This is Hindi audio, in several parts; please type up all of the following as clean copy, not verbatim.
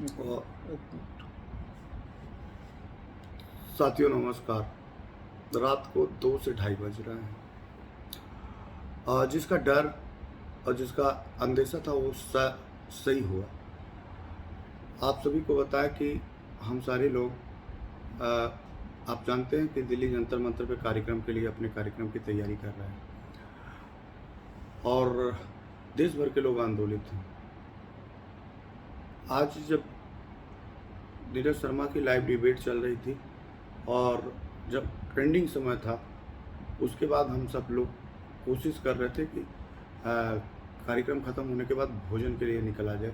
और साथियों नमस्कार। रात को 2 से ढाई बज रहे हैं। जिसका डर और जिसका अंदेशा था वो सही हुआ। आप सभी को बताया कि हम सारे लोग आप जानते हैं कि दिल्ली जंतर मंतर पे कार्यक्रम के लिए अपने कार्यक्रम की तैयारी कर रहे हैं और देश भर के लोग आंदोलित हैं। आज जब नीरज शर्मा की लाइव डिबेट चल रही थी और जब ट्रेंडिंग समय था, उसके बाद हम सब लोग कोशिश कर रहे थे कि कार्यक्रम ख़त्म होने के बाद भोजन के लिए निकल आ जाए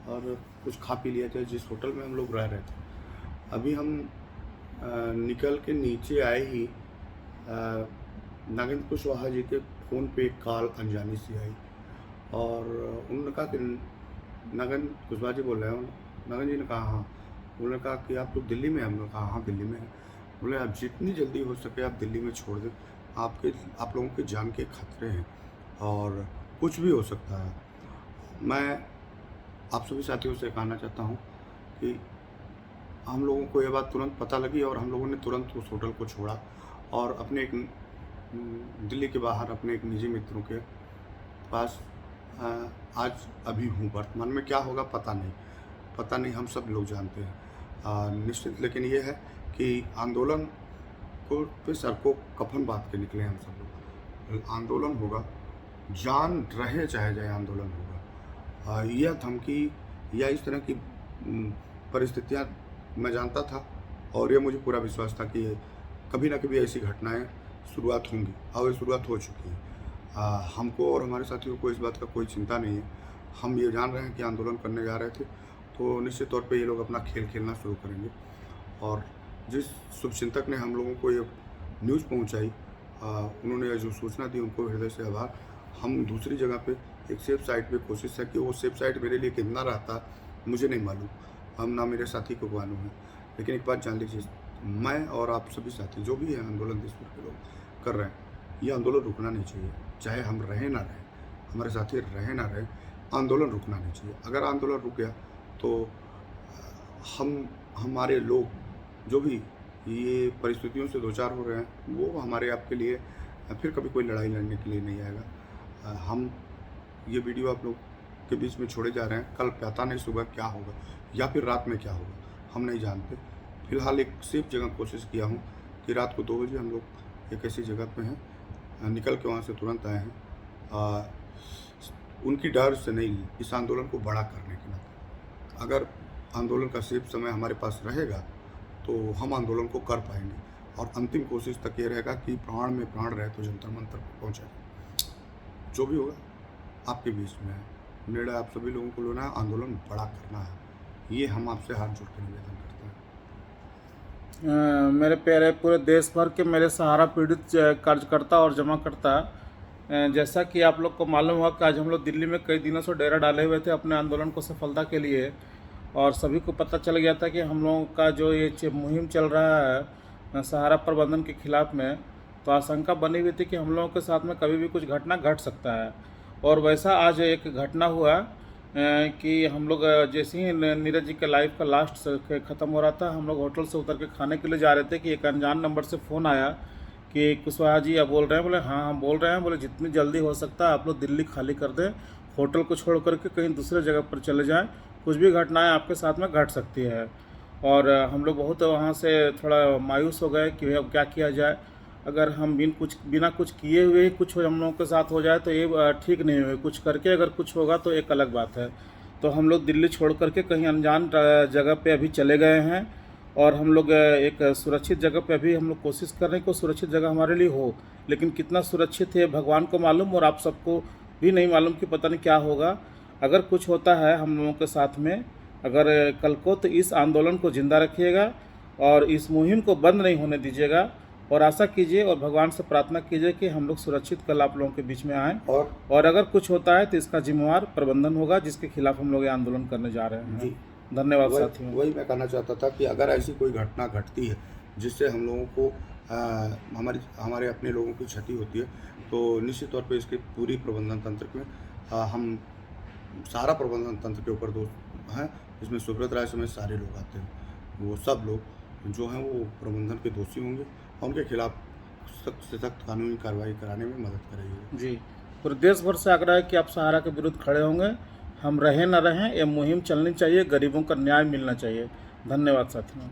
और कुछ खा पी लिया जाए जिस होटल में हम लोग रह रहे थे। अभी हम निकल के नीचे आए ही नागेंद्र कुशवाहा जी के फ़ोन पे एक कॉल अनजानी सी आई और उन्होंने कहा कि नागेंद्र कुशवाहा जी बोल रहे हैं। नागेंद्र जी ने कहा हाँ। उन्होंने कहा कि आप लोग दिल्ली में हैं? हमने कहा हाँ दिल्ली में हैं। बोले आप जितनी जल्दी हो सके आप दिल्ली में छोड़ दें, आप लोगों के जान के खतरे हैं और कुछ भी हो सकता है। मैं आप सभी साथियों से कहना चाहता हूँ कि हम लोगों को ये बात तुरंत पता लगी और हम लोगों ने तुरंत उस होटल को छोड़ा और अपने एक दिल्ली के बाहर अपने एक निजी मित्रों के पास आज अभी हूँ। वर्तमान में क्या होगा पता नहीं, हम सब लोग जानते हैं निश्चित। लेकिन ये है कि आंदोलन को पे सर को कफन बांध के निकले हम सब लोग। आंदोलन होगा, जान रहे चाहे जाए आंदोलन होगा। यह धमकी या इस तरह की परिस्थितियाँ मैं जानता था और ये मुझे पूरा विश्वास था कि कभी ना कभी ऐसी घटनाएं शुरुआत होंगी और ये शुरुआत हो चुकी है। हमको और हमारे साथियों को इस बात का कोई चिंता नहीं है। हम ये जान रहे हैं कि आंदोलन करने जा रहे थे तो निश्चित तौर पे ये लोग अपना खेल खेलना शुरू करेंगे। और जिस शुभचिंतक ने हम लोगों को ये न्यूज़ पहुंचाई, उन्होंने जो सूचना दी उनको हृदय से आभार। हम दूसरी जगह पे एक सेफ साइट पे कोशिश है कि वो सेफ साइट मेरे लिए कितना रहता मुझे नहीं मालूम, हम ना मेरे साथी को मालूम है। लेकिन एक बात जान लीजिए, मैं और आप सभी साथी जो भी हैं आंदोलन देश भर के लोग कर रहे हैं, ये आंदोलन रुकना नहीं चाहिए। चाहे हम रहें ना रहें, हमारे साथी रहे ना रहे, आंदोलन रुकना नहीं चाहिए। अगर आंदोलन रुक गया तो हमारे लोग जो भी ये परिस्थितियों से दो चार हो रहे हैं वो हमारे आपके लिए फिर कभी कोई लड़ाई लड़ने के लिए नहीं आएगा। हम ये वीडियो आप लोग के बीच में छोड़े जा रहे हैं। कल पता नहीं सुबह क्या होगा या फिर रात में क्या होगा, हम नहीं जानते। फिलहाल एक सेफ जगह कोशिश किया हूँ कि रात को 2 बजे हम लोग एक ऐसी जगह पे हैं, निकल के वहाँ से तुरंत आए हैं उनकी डर से नहीं, इस आंदोलन को बड़ा करने के नाते। अगर आंदोलन का सेफ समय हमारे पास रहेगा तो हम आंदोलन को कर पाएंगे और अंतिम कोशिश तक ये रहेगा कि प्राण में प्राण रहे तो जंतर मंतर पर पहुँचे। जो भी होगा आपके बीच में है, निर्णय आप सभी लोगों को लेना है, आंदोलन बड़ा करना है। ये हम आपसे हाथ जोड़ के निवेदन करते हैं। मेरे प्यारे पूरे देश भर के मेरे सहारा पीड़ित कार्यकर्ता और जमाकर्ता, जैसा कि आप लोग को मालूम हुआ कि आज हम लोग दिल्ली में कई दिनों से डेरा डाले हुए थे अपने आंदोलन को सफलता के लिए और सभी को पता चल गया था कि हम लोगों का जो ये मुहिम चल रहा है सहारा प्रबंधन के खिलाफ में, तो आशंका बनी हुई थी कि हम लोगों के साथ में कभी भी कुछ घटना घट सकता है। और वैसा आज एक घटना हुआ कि हम लोग जैसे ही नीरज जी का लाइव का लास्ट ख़त्म हो रहा था, हम लोग होटल से उतर के खाने के लिए जा रहे थे कि एक अनजान नंबर से फ़ोन आया कि कुशवाहा जी आप बोल रहे हैं? बोले हाँ हम बोल रहे हैं। बोले जितनी जल्दी हो सकता है आप लोग दिल्ली खाली कर दें, होटल को छोड़ करके कहीं दूसरे जगह पर चले जाएं, कुछ भी घटनाएं आपके साथ में घट सकती है। और हम लोग बहुत वहाँ से थोड़ा मायूस हो गए कि अब क्या किया जाए। अगर हम बिना कुछ किए हुए ही कुछ हम लोगों के साथ हो जाए तो ये ठीक नहीं होगा। कुछ करके अगर कुछ होगा तो एक अलग बात है। तो हम लोग दिल्ली छोड़ करके कहीं अनजान जगह पे अभी चले गए हैं और हम लोग एक सुरक्षित जगह पे अभी हम लोग कोशिश कर रहे हैं कि सुरक्षित जगह हमारे लिए हो। लेकिन कितना सुरक्षित है भगवान को मालूम और आप सबको भी नहीं मालूम कि पता नहीं क्या होगा। अगर कुछ होता है हम लोगों के साथ में, अगर कल को, तो इस आंदोलन को ज़िंदा रखिएगा और इस मुहिम को बंद नहीं होने दीजिएगा और आशा कीजिए और भगवान से प्रार्थना कीजिए कि हम लोग सुरक्षित कल आप लोगों के बीच में आएँ। और अगर कुछ होता है तो इसका जिम्मेवार प्रबंधन होगा जिसके खिलाफ हम लोग ये आंदोलन करने जा रहे हैं। जी धन्यवाद साथियों। वही मैं कहना चाहता था कि अगर ऐसी कोई घटना घटती है जिससे हम लोगों को हमारे अपने लोगों की क्षति होती है तो निश्चित तौर पे इसके पूरी प्रबंधन तंत्र में हम सारा प्रबंधन तंत्र के ऊपर है, इसमें सुब्रत राय समेत सारे लोग आते हैं, वो सब लोग जो हैं वो प्रबंधन के दोषी होंगे और उनके खिलाफ सख्त से सख्त कानूनी कार्रवाई कराने में मदद करेगी। जी, पूरे देश भर से आग्रह है कि आप सहारा के विरुद्ध खड़े होंगे। हम रहें न रहें, ये मुहिम चलनी चाहिए, गरीबों का न्याय मिलना चाहिए। धन्यवाद साथियों।